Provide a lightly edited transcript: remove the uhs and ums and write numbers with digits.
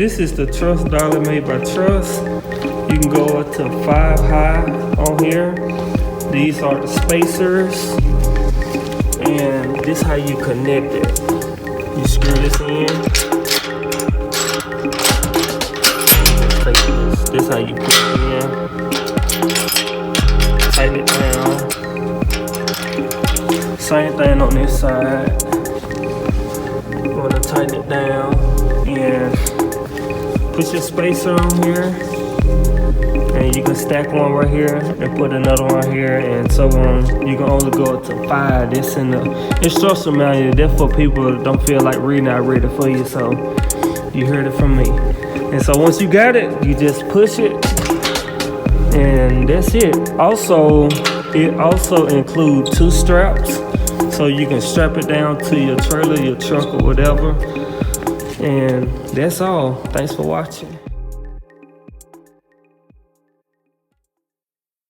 This is the Truss Dolly made by Trust. You can go up to 5 high on here. These are the spacers, and this is how you connect it. You screw this in. This is how you put it in. Tighten it down. Same thing on this side. You want to tighten it down and put your spacer on here, and you can stack one right here and put another one here, and so on. You can only go up to 5. This in the instruction manual. That's for people that don't feel like reading. I read it for you, so you heard it from me. And so once you got it, you just push it, and that's it. Also, it also includes 2 straps, so you can strap it down to your trailer, your truck, or whatever. And that's all. Thanks for watching.